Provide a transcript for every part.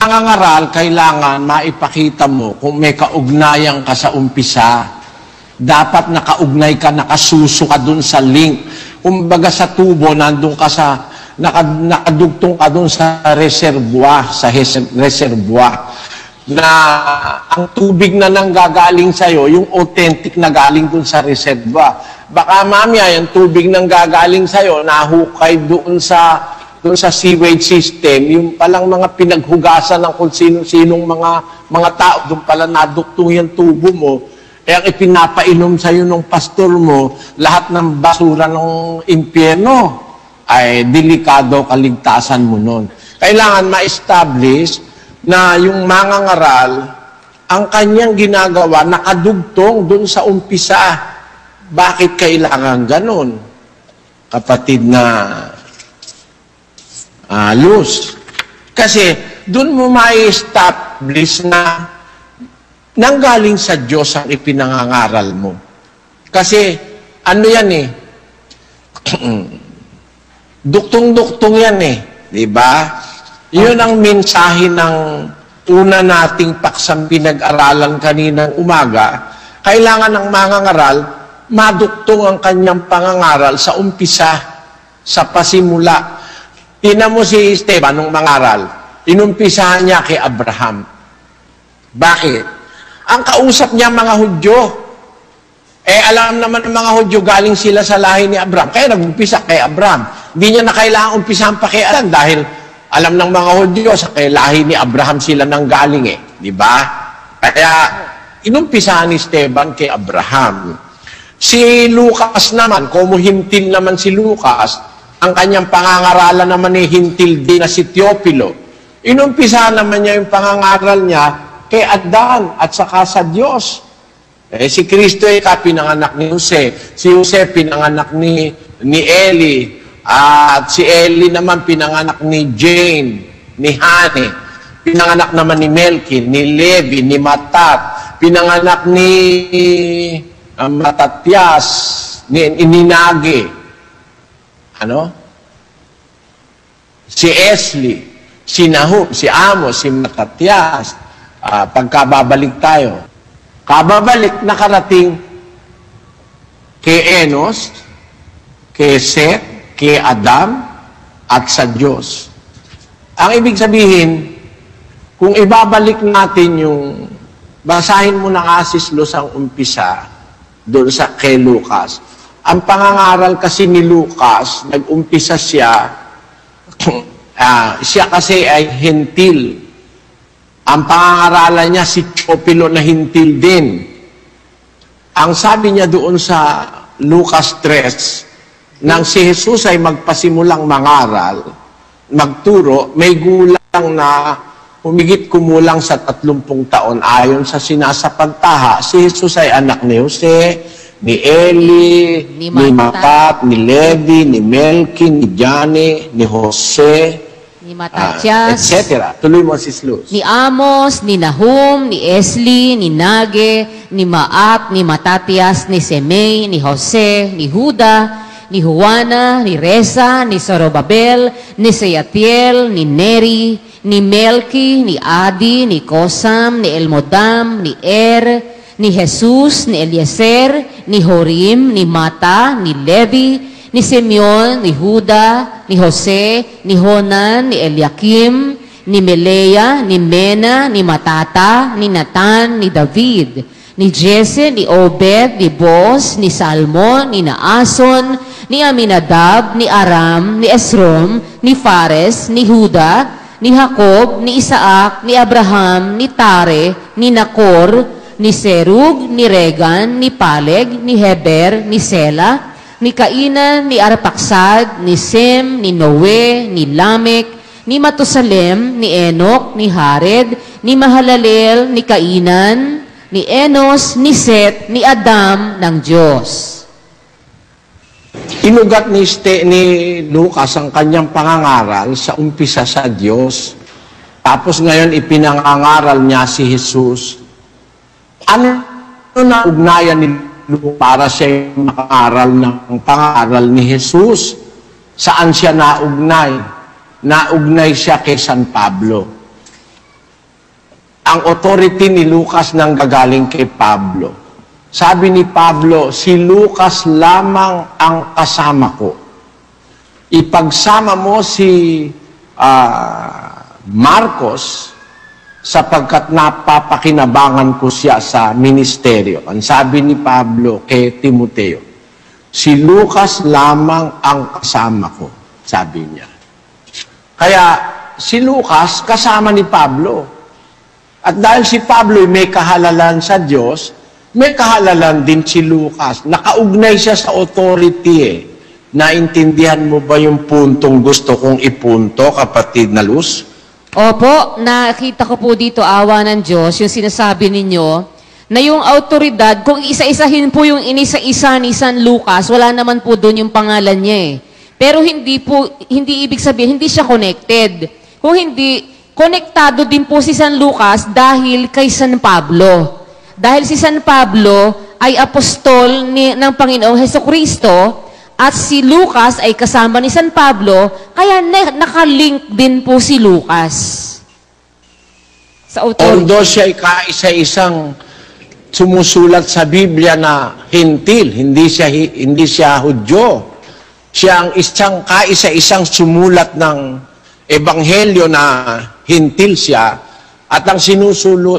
mangangaral, kailangan maipakita mo kung may kaugnayan ka sa umpisa. Dapat nakaugnay ka, nakasuso ka dun sa link. Kumbaga sa tubo, nandun ka sa, nakadugtong ka dun sa reservoir, na ang tubig na nanggagaling sa'yo, yung authentic na galing dun sa reservoir. Baka mamaya, yung tubig nang gagaling sa'yo, nahukay doon sa sewage system, yung palang mga pinaghugasan ng kung sino-sinong mga tao, doon pala naduktong yung tubo mo, ang ipinapainom sa'yo ng pastor mo, lahat ng basura ng impyerno, ay delikado kaligtasan mo nun. Kailangan ma-establish na yung mangangaral, ang kanyang ginagawa, nakadugtong dun sa umpisa. Bakit kailangan ganun? Kapatid na Luz. Kasi dun mo ma-establish na nanggaling sa Diyos ang ipinangangaral mo. Kasi ano yan eh, duktong-duktong yan eh. Diba? Yun ang mensahe ng una nating paksang pinag-aralan kaninang umaga. Kailangan ng mangangaral, maduktong ang kanyang pangangaral sa umpisa, sa pasimula. Tingnan mo si Esteban nung mangaral. Inumpisahan niya kay Abraham. Bakit? Ang kausap niya mga Hudyo. Alam naman ng mga Hudyo, galing sila sa lahi ni Abraham. Kaya nag-umpisa kay Abraham. Hindi niya na kailangan umpisahan pa kay Adan dahil alam ng mga Hudyo, sa kay lahi ni Abraham sila nang galing eh. Di ba? Kaya inumpisahan ni Esteban kay Abraham. Si Lucas naman, kumuhintil naman si Lucas, ang kanyang pangangaralan naman ay hintil din na si Teopilo. Inumpisahan naman niya yung pangangaral niya kay Adan at saka sa Diyos. Si Kristo ay pinanganak ni Jose. Si Jose pinanganak ni Eli. At si Eli naman pinanganak ni Jane, ni Hane. Pinanganak naman ni Melki, ni Levi, ni Matat. Pinanganak ni Matatias, ni Nage. Si Esli, si Nahum, si Amos, si Matatias. Pagkababalik tayo. Kababalik, nakarating kay Enos, kay Seth, kay Adam, at sa Diyos. Ang ibig sabihin, kung ibabalik natin yung, basahin mo ng Asislos ang umpisa, doon sa kay Lucas. Ang pangangaral kasi ni Lucas, nag-umpisa siya, siya kasi ay hintil. Ang pangangaralan niya, si Teopilo na hintil din. Ang sabi niya doon sa Lucas 3, nang si Jesus ay magpasimulang mangaral, magturo, may gulang na humigit kumulang sa 30 taon. Ayon sa sinasapantaha, si Jesus ay anak ni Jose, ni Eli, ni Matat, ni Levi, ni Melki, ni Jani, ni Jose, ni Matatias, etc. Tuloy mo si Luz. Ni Amos, ni Nahum, ni Esli, ni Nage, ni Maat, ni Matatias, ni Semei, ni Jose, ni Huda, ni Juana, ni Reza, ni Zorobabel, ni Sealtiel, ni Neri, ni Melki, ni Adi, ni Kosam, ni Elmodam, ni ni Jesus, ni Eliezer, ni Jorim, ni Mata, ni Levi, ni Simeon, ni Huda, ni Jose, ni Honan, ni Eliakim, ni Melea, ni Mena, ni Matata, ni Natan, ni David, ni Jesse, ni Obed, ni Boaz, ni Salmon, ni Naason, ni Aminadab, ni Aram, ni Esrom, ni Fares, ni Huda, ni Jacob, ni Isaac, ni Abraham, ni Tare, ni Nakor, ni Serug, ni Regan, ni Paleg, ni Heber, ni Sela, ni Kainan, ni Arpaksad, ni Sem, ni Noe, ni Lamek, ni Matusalem, ni Enok, ni Hared, ni Mahalalel, ni Kainan, ni Enos, ni Set, ni Adam ng Diyos. Inugat ni Lucas ang kanyang pangangaral sa umpisa sa Diyos. Tapos ngayon ipinangangaral niya si Jesus. Ano na ugnayan ni Lucas para siya makaral ng pangaral ni Jesus? Saan siya naugnay? Naugnay siya kay San Pablo. ang authority ni Lucas nang gagaling kay Pablo. Sabi ni Pablo, si Lucas lamang ang kasama ko. Ipagsama mo si Marcos sapagkat napapakinabangan ko siya sa ministeryo. Ang sabi ni Pablo kay Timoteo, si Lucas lamang ang kasama ko, sabi niya. Kaya si Lucas kasama ni Pablo. At dahil si Pablo may kahalalan sa Diyos, may kahalalan din si Lucas. Nakaugnay siya sa authority Naintindihan mo ba yung puntong gusto kong ipunto, kapatid na Luz? Opo, nakita ko po dito awa ng Diyos, yung sinasabi ninyo, na yung autoridad, kung isa-isahin po yung inisa-isa ni San Lucas, wala naman po doon yung pangalan niya eh. Pero hindi ibig sabihin, hindi siya connected. Kung hindi, konektado din po si San Lucas dahil kay San Pablo. Dahil si San Pablo ay apostol ng Panginoong Hesukristo, at si Lucas ay kasama ni San Pablo, kaya nakalink din po si Lucas. Sa although siya ay kaisa-isang sumusulat sa Biblia na hintil, hindi siya Hudyo. Siya ang isang kaisa-isang sumulat ng Ebanghelyo na hintil siya, at ang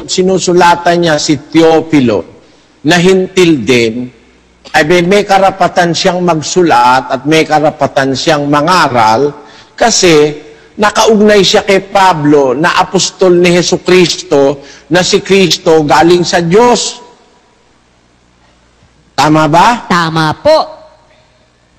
sinusulatan niya si Teofilo na hintil din, ay may karapatan siyang magsulat at may karapatan siyang mangaral kasi nakaugnay siya kay Pablo na apostol ni Hesukristo, na si Kristo galing sa Diyos. Tama ba? Tama po.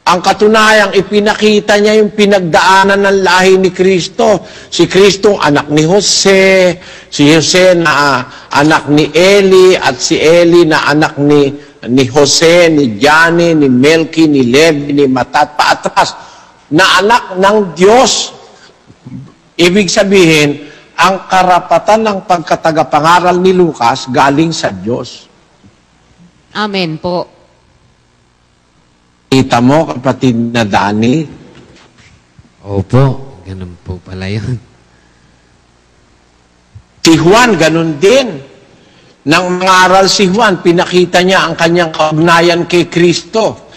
Ang katunayang ipinakita niya yung pinagdaanan ng lahi ni Kristo. Si Kristo anak ni Jose, si Jose na anak ni Eli, at si Eli na anak ni Jose, ni Gianni, ni Melki, ni Levi, ni Matat, paatras, na anak ng Diyos. Ibig sabihin, ang karapatan ng pagkatagapangaral ni Lucas galing sa Diyos. Amen po. Kita mo, kapatid na Dani? Opo, ganun po pala yun. Si Juan, ganun din. Nang mangaral si Juan, pinakita niya ang kanyang kaugnayan kay Kristo.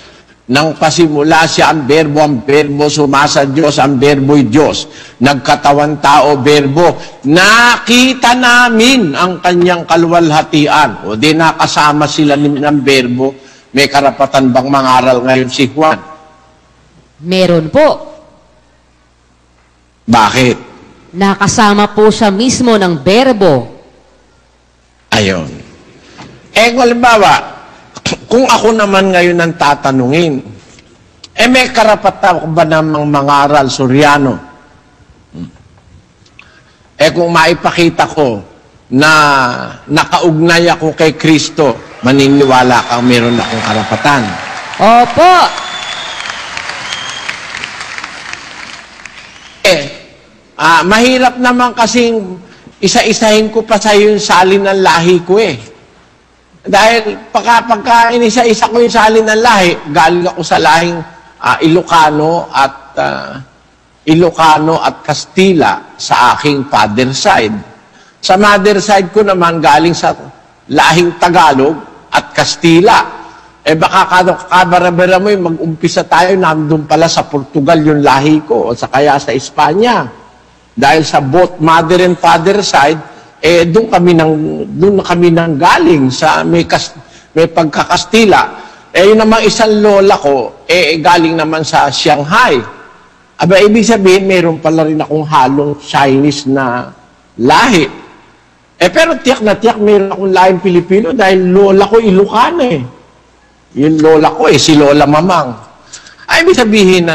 Nang pasimula siya, ang berbo sumasa Diyos, ang berbo'y Diyos. Nagkatawan tao, berbo. Nakita namin ang kanyang kaluwalhatian. O di nakasama sila ng berbo. May karapatan bang mangaral ngayon si Juan? Meron po. Bakit? Nakasama po siya mismo ng berbo. Ayon. Halimbawa, kung ako naman ngayon ang tatanungin, may karapatan ko ba namang mangaral Suryano? Kung maipakita ko na nakaugnay ako kay Kristo, maniniwala kang meron akong karapatan. Opo. Mahirap naman kasing isa-isahin ko pa sa yung salin ng lahi ko Dahil pagka inisa-isa ko yung salin ng lahi, galing ako sa lahing Ilocano at Kastila sa aking father side. Sa mother side ko naman galing sa lahing Tagalog at Kastila. Baka kabarabara mo yung mag-umpisa tayo, nandun pala sa Portugal yung lahi ko, o sa kaya sa Espanya. Dahil sa both mother and father side, doon kami nang galing sa may pagkakastila. Yun namang isang lola ko, galing naman sa Shanghai. Ibig sabihin, mayroon pala rin akong halong Chinese na lahi. Pero tiyak na tiyak, mayroon akong lahing Pilipino dahil lola ko Ilocano Yung lola ko si Lola Mamang. Ibig sabihin,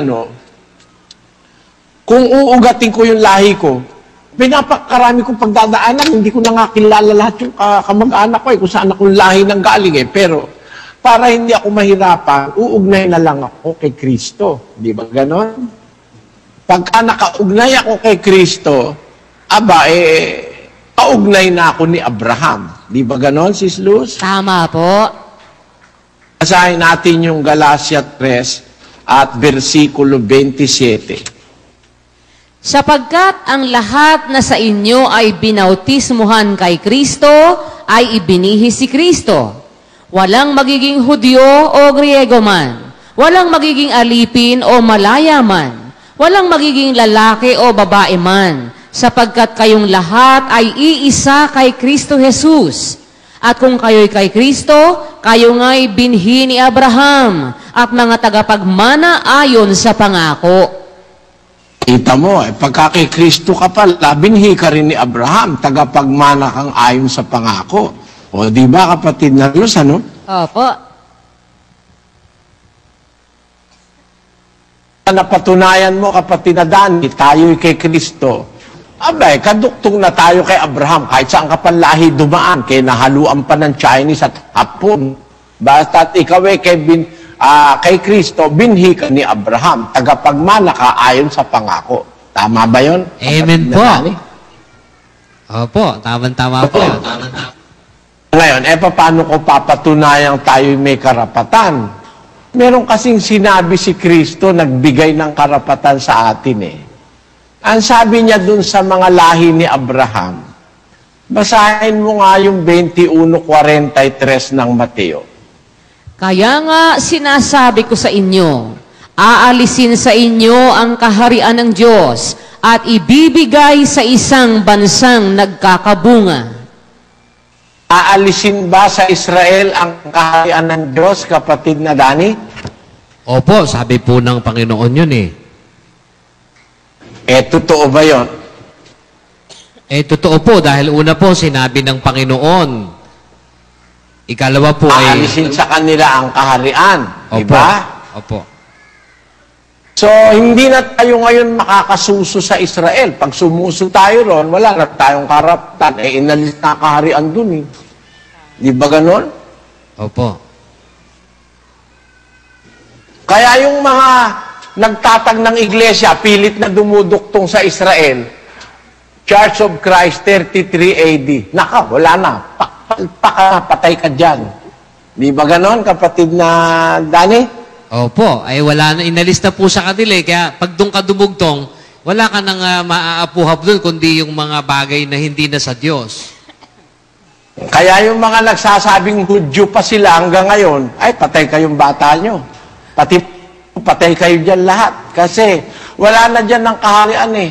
kung uugatin ko yung lahi ko, pinapakarami kong pagdadaanan, hindi ko na nga kilala lahat yung kamag-anak ko kung saan akong lahi nang galing Pero, para hindi ako mahirapan, uugnay na lang ako kay Kristo. Di ba ganon? Pagka nakaugnay ako kay Kristo, kaugnay na ako ni Abraham. Di ba ganon, Sis Luz? Tama po. Basahin natin yung Galatia 3 at versikulo 27. Sapagkat ang lahat na sa inyo ay binautismuhan kay Kristo, ay ibinihi si Kristo. Walang magiging Hudyo o Griego man, walang magiging alipin o malaya man, walang magiging lalaki o babae man, sapagkat kayong lahat ay iisa kay Kristo Jesus. At kung kayo'y kay Kristo, kayo nga'y binhi ni Abraham at mga tagapagmana ayon sa pangako. Kita mo, pagka kay Kristo ka pala, binhi ka rin ni Abraham, tagapagmana kang ayon sa pangako. O di ba kapatid na Luz, ano? Opo. Napatunayan mo kapatid na Dani, tayo'y kay Kristo. Abay, kaduktong na tayo kay Abraham, kahit saan ka panlahi dumaan, kay nahaluan pa ng Chinese at Hapon. Basta't ikaw ay kay Kristo, binhi ka ni Abraham, tagapagmana ka ayon sa pangako. Tama ba yun? Amen po. Opo, tama-tama po. Ngayon, paano ko papatunayang tayo'y may karapatan? Meron kasing sinabi si Kristo, nagbigay ng karapatan sa atin eh. Ang sabi niya dun sa mga lahi ni Abraham, basahin mo nga yung 21:43 ng Mateo. Kaya nga sinasabi ko sa inyo, aalisin sa inyo ang kaharian ng Diyos at ibibigay sa isang bansang nagkakabunga. Aalisin ba sa Israel ang kaharian ng Diyos, kapatid na Dani? Opo, sabi po ng Panginoon yun eh. Totoo ba yun? Totoo po, dahil una po sinabi ng Panginoon. Ikalawa po ay... Aalisin sa kanila ang kaharian. Opo. Diba? Opo. So, hindi na tayo ngayon makakasuso sa Israel. Pag sumuso tayo ron, wala na tayong karapatan. Inalis na kaharian dun eh. Di ba ganon? Opo. Kaya yung mga nagtatag ng iglesia, pilit na dumuduktong sa Israel, Church of Christ, 33 AD. Naka, wala na. Patay ka dyan. Di ba ganon, kapatid na Dani? Opo, ay wala na, inalis na po sa kanila. Kaya pag doon ka dumugtong, wala ka nang maaapuhap doon, kundi yung mga bagay na hindi na sa Diyos. Kaya yung mga nagsasabing Hudyo pa sila hanggang ngayon, ay patay kayong bata nyo. Patay kayo dyan lahat. Kasi wala na dyan ng kaharian eh.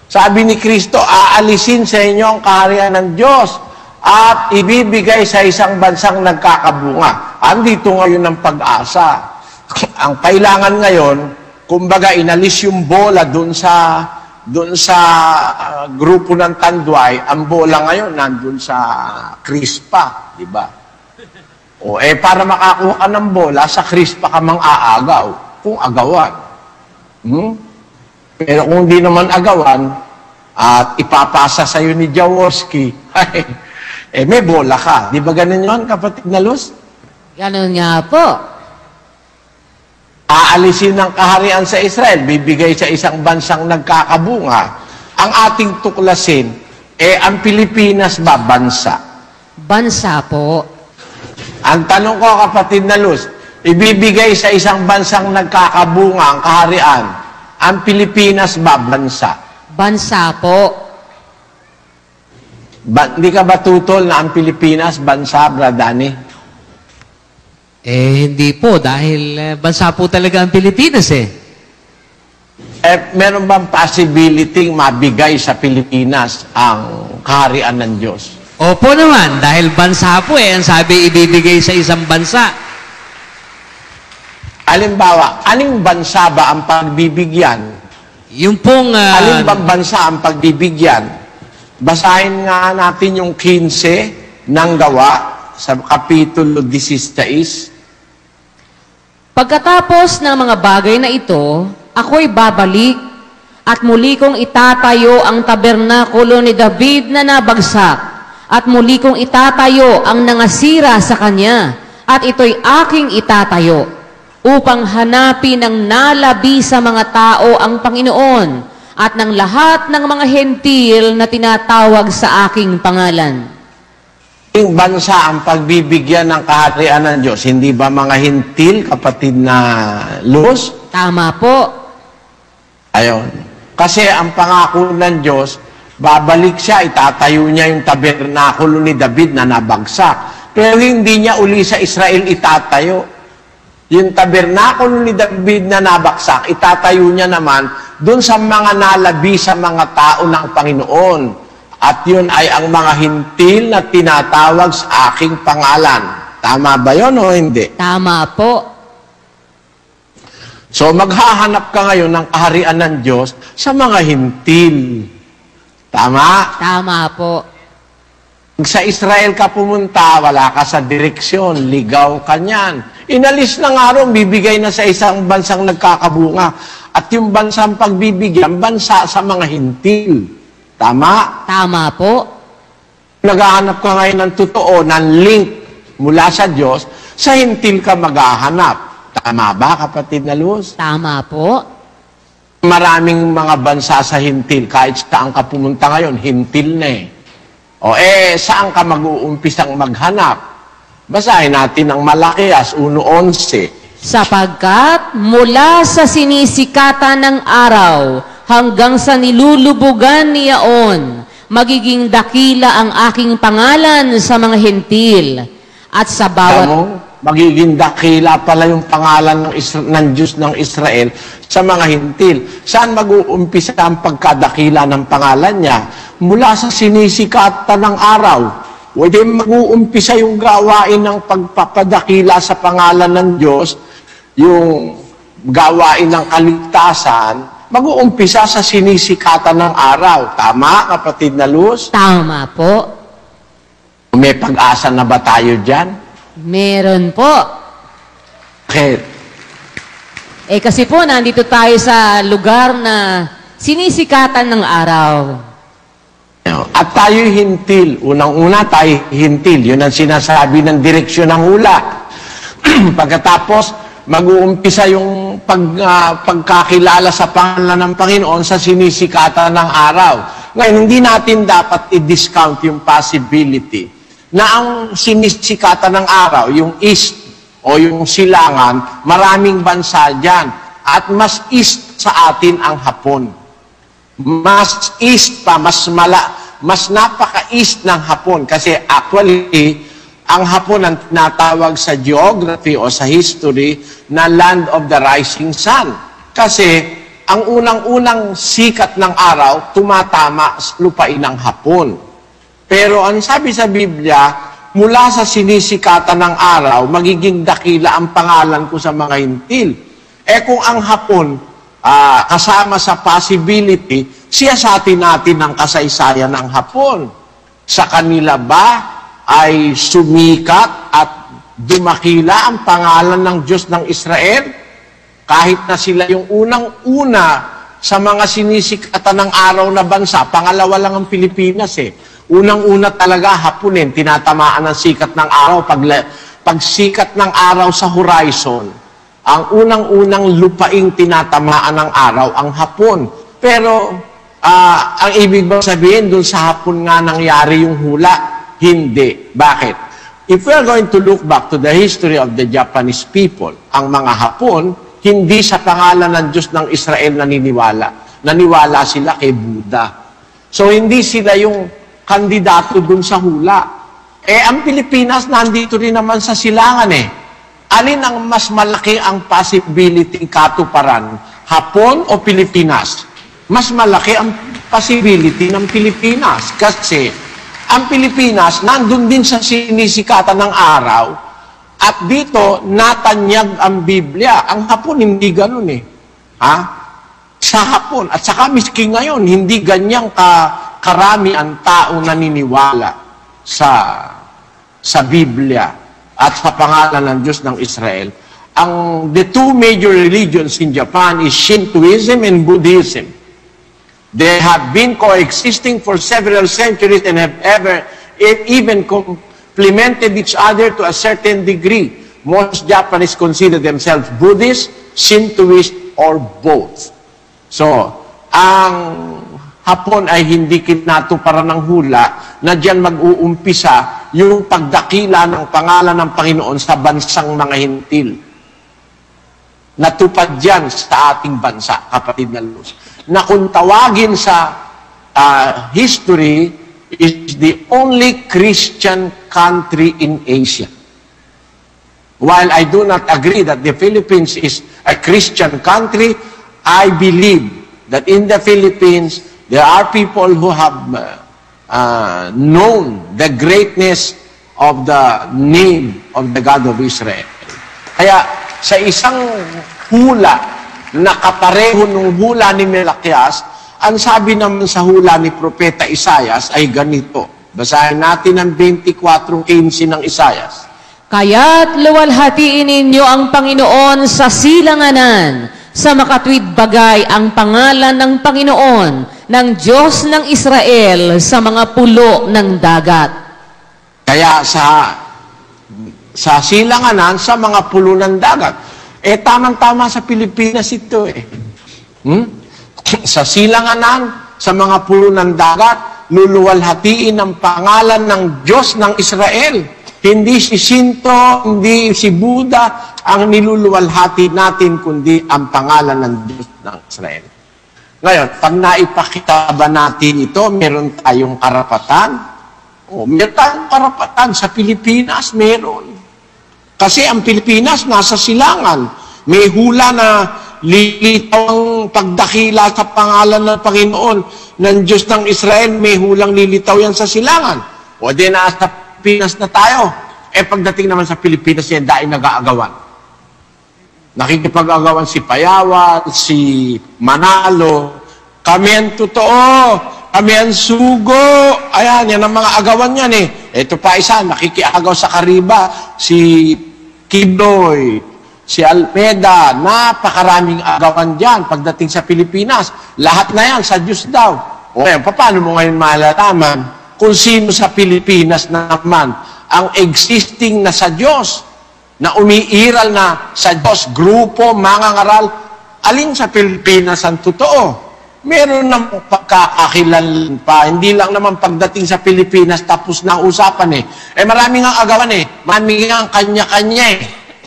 Sabi ni Kristo, aalisin sa inyo ang kaharian ng Diyos at ibibigay sa isang bansang nagkakabunga. Andito ngayon ang pag-asa. Ang kailangan ngayon, kumbaga inalis yung bola doon sa grupo ng Tanduay, ang bola ngayon nandun sa Crispa, di ba? O para makakuha ka ng bola, sa Crispa ka mang aagaw, kung agawan. Pero kung di naman agawan, at ipapasa sa'yo ni Jaworski, may bola ka. Di ba ganun yun, kapatid na Luz? Ganun nga po. Aalisin ng kaharian sa Israel, bibigay sa isang bansang nagkakabunga. Ang ating tuklasin, ang Pilipinas ba bansa? Bansa po. Ang tanong ko, kapatid na Luz, ibibigay sa isang bansang nagkakabunga ang kaharian. Ang Pilipinas ba bansa? Bansa po. Hindi ka ba tutol na ang Pilipinas bansa, Bradani? Hindi po, dahil bansa po talaga ang Pilipinas eh. Meron bang possibility mabigay sa Pilipinas ang kaharian ng Diyos? Opo naman, dahil bansa po ang sabi ibibigay sa isang bansa. Halimbawa, aling bansa ba ang pagbibigyan? Yung pong... Alin bang bansa ang pagbibigyan? Basahin nga natin yung 15 ng Gawa sa Kapitulo 16. Pagkatapos ng mga bagay na ito, ako'y babalik at muli kong itatayo ang tabernakulo ni David na nabagsak at muli kong itatayo ang nangasira sa kanya at ito'y aking itatayo upang hanapin ng nalabi sa mga tao ang Panginoon at ng lahat ng mga hentil na tinatawag sa aking pangalan. Yung bansa ang pagbibigyan ng kaharian ng Diyos, hindi ba mga hintil, kapatid na Luz? Tama po. Ayon. Kasi ang pangako ng Diyos, babalik siya, itatayo niya yung tabernakulo ni David na nabagsak. Pero hindi niya uli sa Israel itatayo. Yung tabernakulo ni David na nabagsak, itatayo niya naman doon sa mga nalabi sa mga tao ng Panginoon. At yun ay ang mga hintil na tinatawag sa aking pangalan. Tama ba yun o hindi? Tama po. So maghahanap ka ngayon ng kaharian ng Diyos sa mga hintil. Tama? Tama po. Sa Israel ka pumunta, wala ka sa direksyon, ligaw ka niyan. Inalis na nga ron, bibigay na sa isang bansang nagkakabunga. At yung bansang pagbibigyan, bansa sa mga hintil. Tama? Tama po. Naghahanap ka ngayon ng totoo, ng link mula sa Diyos, sa hintil ka maghahanap. Tama ba, kapatid na Luz? Tama po. Maraming mga bansa sa hintil, kahit saan ka pumunta ngayon, hintil na eh. O saan ka mag-uumpisang maghanap? Basahin natin ang Malakias 1:11. Sapagkat mula sa sinisikatan ng araw hanggang sa nilulubugan niyaon, magiging dakila ang aking pangalan sa mga hintil at sa bawat... Magiging dakila pala yung pangalan ng Diyos ng Israel sa mga hintil. Saan mag-uumpisa ang pagkadakila ng pangalan niya? Mula sa sinisikatan ng araw. Pwede mag-uumpisa yung gawain ng pagpapadakila sa pangalan ng Diyos, yung gawain ng kaligtasan, mag-uumpisa sa sinisikatan ng araw. Tama, kapatid na Luz? Tama po. May pag-asa na ba tayo dyan? Meron po. Bakit? Kasi po, nandito tayo sa lugar na sinisikatan ng araw. At tayo hintil. Unang-una tayo hintil. Yun ang sinasabi ng direksyon ng hula. Pagkatapos, mag-uumpisa yung pagkakilala sa pangalan ng Panginoon sa sinisikatan ng araw. Ngayon, hindi natin dapat i-discount yung possibility na ang sinisikatan ng araw, yung east o yung silangan, maraming bansa dyan. At mas east sa atin ang Hapon. Mas east pa, mas napaka-east ng Hapon. Kasi actually, ang Hapon ang tinatawag sa geography o sa history na land of the rising sun. Kasi ang unang-unang sikat ng araw, tumatama sa lupain ng Hapon. Pero ang sabi sa Biblia, mula sa sinisikatan ng araw, magiging dakila ang pangalan ko sa mga hintil. Kung ang Hapon, kasama sa possibility, siyasatin natin ang kasaysayan ng Hapon. Sa kanila ba ay sumikat at dumakila ang pangalan ng Diyos ng Israel? Kahit na sila yung unang-una sa mga sinisikatan ng araw na bansa, pangalawa lang ang Pilipinas Unang-una talaga, Haponin, tinatamaan ng sikat ng araw. Pag sikat ng araw sa horizon, ang unang-unang lupaing tinatamaan ng araw, ang Hapon. Pero, ang ibig bang sabihin, dun sa Hapon nga nangyari yung hula? Hindi. Bakit? If we are going to look back to the history of the Japanese people, ang mga Hapon, hindi sa pangalan ng Diyos ng Israel naniniwala. Naniwala sila kay Buddha. So, hindi sila yung kandidato dun sa hula. Ang Pilipinas, nandito rin naman sa silangan Alin ang mas malaki ang possibility katuparan? Hapon o Pilipinas? Mas malaki ang possibility ng Pilipinas. Kasi, ang Pilipinas, nandun din sa sinisikatan ng araw, at dito, natanyag ang Biblia. Ang Hapon, hindi ganun Sa Hapon, at saka miski ngayon, hindi ganyang karami ang tao naniniwala sa Biblia at sa pangalan ng Diyos ng Israel. The two major religions in Japan is Shintoism and Buddhism. They have been coexisting for several centuries and have even complemented each other to a certain degree. Most Japanese consider themselves Buddhist, Shintoist, or both. So, ang Hapon ay hindi kinatuparan ng hula na diyan mag-uumpisa yung pagdakila ng pangalan ng Panginoon sa bansang mga hintil. Natupad diyan sa ating bansa, kapatid na Luz. na kung tawagin sa history, is the only Christian country in Asia. While I do not agree that the Philippines is a Christian country, I believe that in the Philippines, there are people who have known the greatness of the name of the God of Israel. Kaya sa isang hula na kapareho ng hula ni Malakias, ang sabi naman sa hula ni Propeta Isaias ay ganito. Basahin natin ang 24:15 ng Isaias. Kaya't luwalhatiin ninyo ang Panginoon sa silanganan, sa makatwid bagay ang pangalan ng Panginoon, ng Diyos ng Israel sa mga pulo ng dagat. Kaya sa silanganan, sa mga pulo ng dagat. Tamang-tama sa Pilipinas ito Sa silanganan, sa mga pulo ng dagat, luluwalhatiin ang pangalan ng Diyos ng Israel. Hindi si Shinto, hindi si Buddha ang niluluwalhati natin, kundi ang pangalan ng Diyos ng Israel. Ngayon, pag naipakita ba natin ito, meron tayong karapatan? Meron tayong karapatan. Sa Pilipinas, meron. Kasi ang Pilipinas, nasa silangan. May hula na lilitaw ang pagdakila sa pangalan ng Panginoon ng Diyos ng Israel. May hulang lilitaw yan sa silangan. O di nasa Pilipinas na tayo. Pagdating naman sa Pilipinas, yan dahil nag-aagawan. Nakikipag-agawan si Payawan, si Manalo. Kami ang totoo. Kami ang sugo. Ayan, yan ang mga agawan yan Ito pa isa, nakikiagaw sa Kariba, si Kidoy, si Almeda, napakaraming agawan dyan pagdating sa Pilipinas. Lahat na yan sa Diyos daw. O ngayon, paano mo ngayon malalaman kung sino sa Pilipinas naman ang existing na sa Diyos, na umiiral na sa Diyos, grupo, mangangaral, alin sa Pilipinas ang totoo? Meron namang pagkakakilan pa. Hindi lang naman pagdating sa Pilipinas tapos na usapan maraming ang agawan Maraming ang kanya-kanya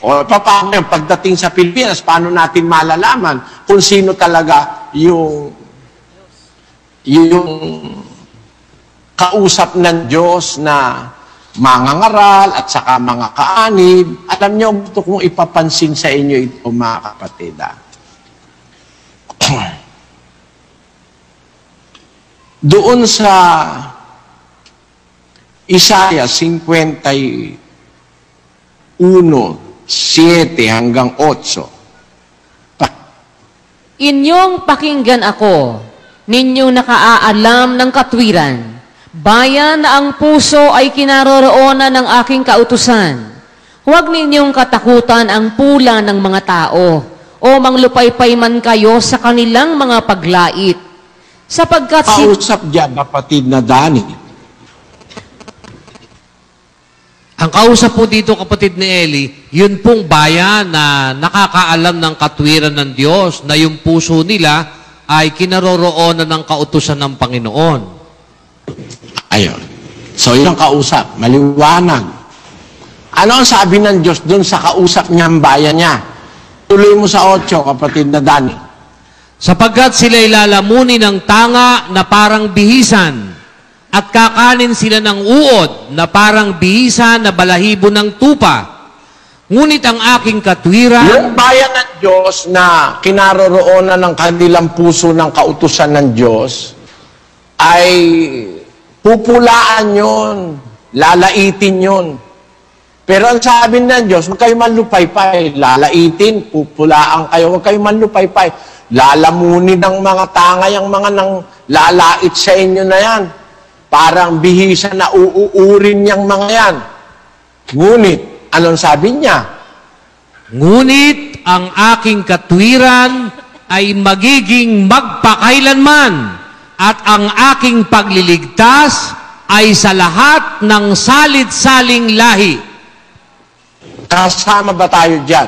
O paano yung pagdating sa Pilipinas, paano natin malalaman kung sino talaga yung kausap ng Diyos na mangangaral at saka mga kaanib. Alam niyo, gusto kong ipapansin sa inyo ito, mga kapatid. Doon sa Isaiah 51:7 hanggang 8. Inyong pakinggan ako, ninyong nakaaalam ng katwiran, bayan na ang puso ay kinaroroonan ng aking kautusan. Huwag ninyong katakutan ang pula ng mga tao, o manglupaypay man kayo sa kanilang mga paglait. Sapagkat kausap dyan, kapatid na Dani. Ang kausap po dito, kapatid ni Eli, yun pong bayan na nakakaalam ng katwiran ng Diyos, na yung puso nila ay kinaroroonan ng kautusan ng Panginoon. Ayun. So, yun ang kausap. Maliwanag. Ano ang sabi ng Diyos dun sa kausap niyang bayan niya? Tuloy mo sa 8, kapatid na Dani. Sapagkat sila'y lalamunin ng tanga na parang bihisan, at kakanin sila ng uod na parang bihisan na balahibo ng tupa. Ngunit ang aking katwiran... Yung bayan ng Diyos na kinaroroonan ng kanilang puso ng kautusan ng Diyos ay pupulaan yun, lalaitin yun. Pero ang sabi ng Diyos, huwag kayo manlupaypay, lalaitin, pupulaan kayo, huwag kayo manlupaypay. Lalamunin ng mga tangay ang mga nang lalait sa inyo na yan. Parang bihisa na uuurin niyang mga yan. Ngunit, anong sabi niya? Ngunit ang aking katwiran ay magiging magpakailanman, at ang aking pagliligtas ay sa lahat ng salit-saling lahi. Kasama ba tayo dyan?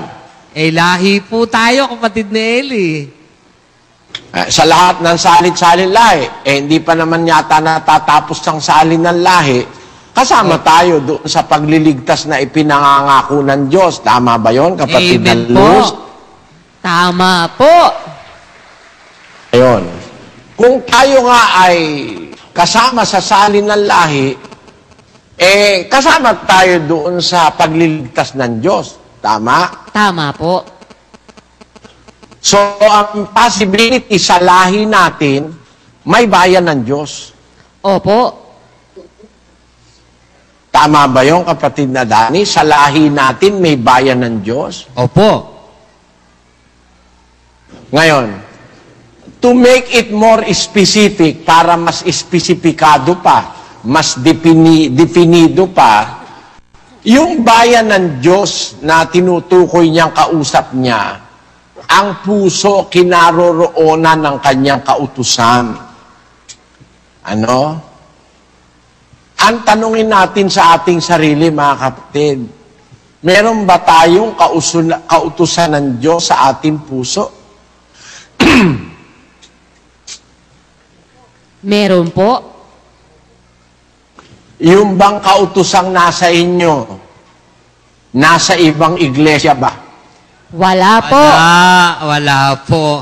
Lahi po tayo, kapatid ni Eli. Sa lahat ng salit-salin lahi, hindi pa naman yata natatapos ang salin ng lahi, kasama tayo doon sa pagliligtas na ipinangangako ng Diyos. Tama ba yun, kapatid na Amen po. Luz? Tama po. Ayun. kung tayo nga ay kasama sa salin ng lahi, kasama tayo doon sa pagliligtas ng Diyos. Tama? Tama po. So, ang possibility sa lahi natin, may bayan ng Diyos. Opo. Tama ba yung kapatid na Dani? Sa lahi natin, may bayan ng Diyos. Opo. Ngayon, to make it more specific, para mas espesipikado pa, mas definido pa, yung bayan ng Diyos na tinutukoy niyang kausap niya, ang puso kinaroroonan ng kanyang kautusan. Ano? Ang tanungin natin sa ating sarili, mga kapatid, meron ba tayong kautusan ng Diyos sa ating puso? Meron po. Yung bang kautusang nasa inyo, nasa ibang iglesia ba? Wala po. Wala po.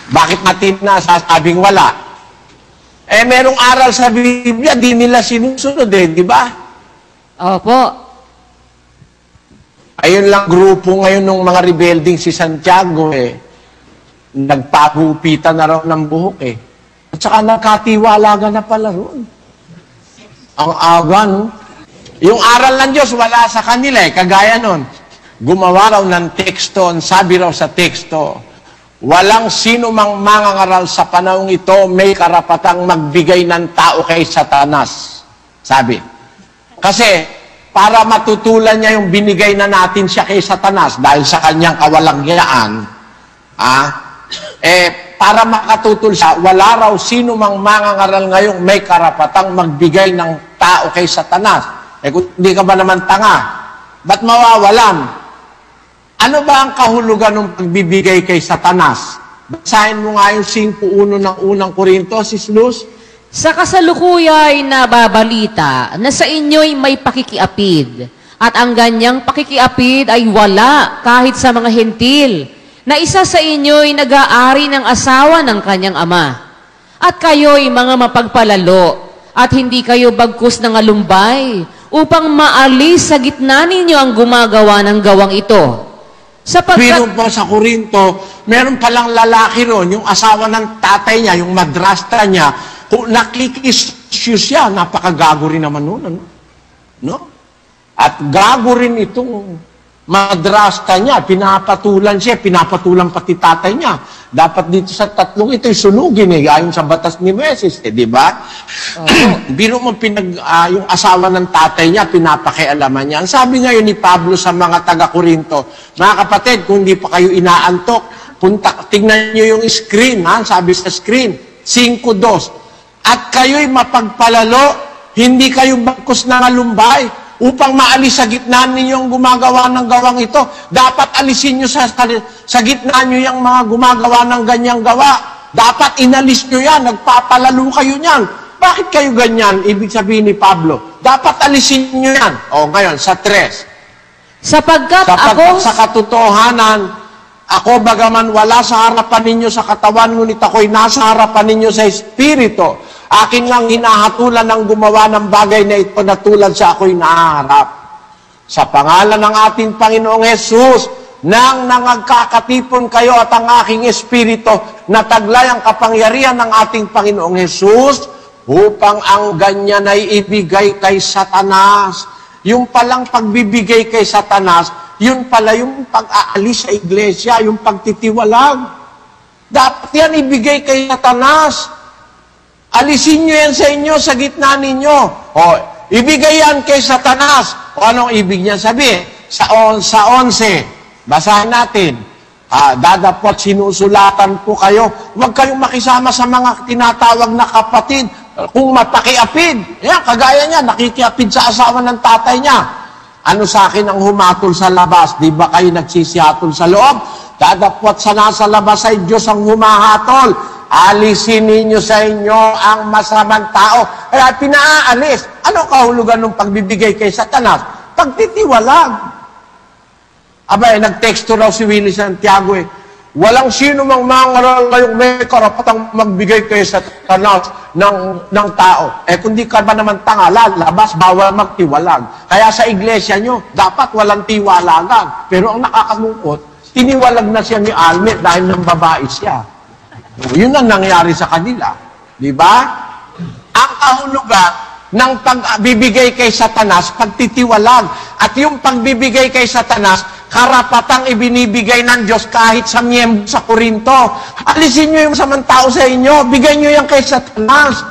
Bakit natin nasasabing wala? Merong aral sa Biblia, di nila sinusunod di ba? Opo. Ayun lang grupo ngayon ng mga rebelding si Santiago nagpagupitan na raw ng buhok At saka nagkatiwalaga na pala roon. Ang aga, no? Yung aral ng Diyos, wala sa kanila Kagaya nun, gumawa raw ng teksto, sabi raw sa teksto, walang sino mang mangangaral sa panahong ito may karapatang magbigay ng tao kay Satanas. Sabi. Kasi, para matutulan niya yung binigay na natin siya kay Satanas dahil sa kanyang kawalangyaan, para makatutol siya, wala raw sino mang mangangaral ngayong may karapatang magbigay ng tao kay Satanas. Kung hindi ka ba naman tanga, ba't mawawalan? Ano ba ang kahulugan ng pagbibigay kay Satanas? Basahin mo nga yung 5:1 ng unang Korinto, Sis Luz. Sa kasalukuyay nababalita na sa inyo'y may pakikiapid, at ang ganyang pakikiapid ay wala kahit sa mga hentil, na isa sa inyo'y nag-aari ng asawa ng kanyang ama. At kayo'y mga mapagpalalo, at hindi kayo bagkus ng alumbay, upang maalis sa gitna ninyo ang gumagawa ng gawang ito. Pero po sa Korinto, meron palang lalaki ron, yung asawa ng tatay niya, yung madrasta niya, kung nakikisyo siya, napakagago rin naman nun. No? At gago rin itong madrasta niya, pinapatulan siya, pinapatulan pati tatay niya. Dapat dito sa tatlong ito'y sunugin ayon sa batas ni Moises, di ba? Biro mo yung asawa ng tatay niya, pinapakialaman niya. Ang sabi ngayon ni Pablo sa mga taga-Korinto, mga kapatid, kung di pa kayo inaantok, tingnan niyo yung screen, sabi sa screen, 5:2. At kayo'y mapagpalalo, hindi kayo bagkus ng alumbay, upang maalis sa gitna ninyo ang gumagawa ng gawang ito. Dapat alisin nyo sa gitna nyo yung mga gumagawa ng ganyang gawa. Dapat inalis nyo yan, nagpapalalo kayo niyan. Bakit kayo ganyan? Ibig sabihin ni Pablo, dapat alisin nyo yan. Ngayon, sa 3. Sapagkat sa katotohanan, ako bagaman wala sa harapan ninyo sa katawan, ngunit ako'y nasa harapan ninyo sa Espiritu. Akin lang hinahatulan ng gumawa ng bagay na ito na tulad sa ako'y naharap. Sa pangalan ng ating Panginoong Hesus, nang nangagkakatipon kayo at ang aking Espiritu, na taglay ang kapangyarihan ng ating Panginoong Hesus, upang ang ganyan ay ibigay kay Satanas. Yung palang pagbibigay kay Satanas, yun pala yung pag-aalis sa iglesia, yung pagtitiwalag. Dapat yan ibigay kay Satanas. Alisin nyo yan sa inyo, sa gitna ninyo. Ibigay yan kay Satanas. Anong ibig niya sabihin? Sa 11, basahin natin. Dadapot, sinusulatan po kayo. Huwag kayong makisama sa mga tinatawag na kapatid. Kung mapakiapid. Yan, kagaya niya, nakikiapid sa asawa ng tatay niya. Ano sa akin ang humatol sa labas? Di ba kayo nagsisihatol sa loob? Dadapot sa nasa labas ay Diyos ang humahatol. Alisin ninyo sa inyo ang masamang tao. Kaya pinaalis. Ano kahulugan ng pagbibigay kay Satanas? Pagtitiwalag. Nagteksto raw si Willie Santiago Walang sino mang mangaral ngayong may karapatang magbigay kay Satanas ng tao. Eh kung di ka ba naman tanga, lalabas, bawal magtiwalag. Kaya sa iglesia nyo, dapat walang tiwalagan. Pero ang nakakalungkot, tiniwalag na siya ni Almet dahil ng babae siya. So, yun ang nangyari sa kanila. Di ba? Ang kahulugan ng pagbibigay kay Satanas, pagtitiwalag. At yung pagbibigay kay Satanas, karapatang ibinibigay ng Diyos kahit sa miyembro sa Korinto. Alisin nyo yung masamang tao sa inyo. Bigay nyo yan kay Satanas.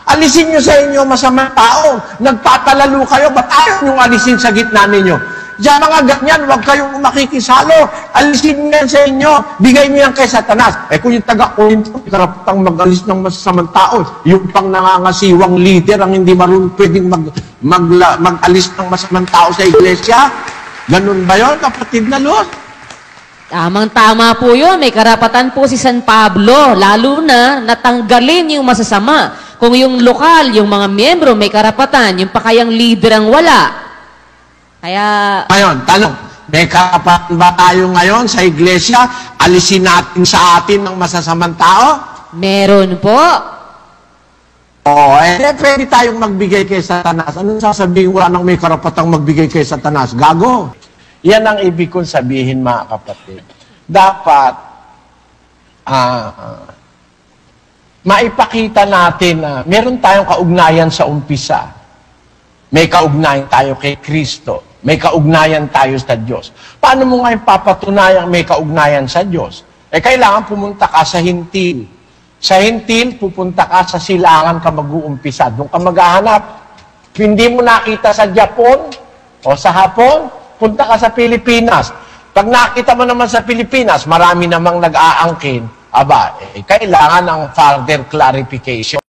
Alisin nyo sa inyo masamang tao. Nagpapalalo kayo. Ba't ayaw nyo alisin sa gitna ninyo? Diyan mga ganyan, huwag kayong makikisalo. Alisin nyo yan sa inyo. Bigay nyo yan kay Satanas. Eh kung yung taga-Korinto, karapatang mag-alis ng masamang tao. Yung pang nangangasiwang leader ang hindi marunong pwedeng mag-alis ng masamang tao sa iglesia. Ganun ba yun, kapatid na Lord? Tamang-tama po yun. May karapatan po si San Pablo. Lalo na natanggalin yung masasama. Kung yung lokal, yung mga miyembro may karapatan, yung pakayang leader ang wala. Kaya... Ngayon, tanong, may karapatan ba tayo ngayon sa iglesia? Alisin natin sa atin ng masasamang tao? Meron po. Oo, pwede tayong magbigay kay Satanas. Anong sasabihin wala nang may karapatang magbigay kay Satanas? Gago. Yan ang ibig kong sabihin, mga kapatid. Dapat, maipakita natin na meron tayong kaugnayan sa umpisa. May kaugnayan tayo kay Kristo. May kaugnayan tayo sa Diyos. Paano mo ngayon papatunayang may kaugnayan sa Diyos? Eh, kailangan pumunta ka sa hintil. Sa hintil, pupunta ka sa silangan ka mag-uumpisa. Doon ka maghahanap. Hindi mo nakita sa Japon o sa Hapon, punta ka sa Pilipinas. Pag nakita mo naman sa Pilipinas, marami namang nag-aangkin. Aba, kailangan ng further clarification.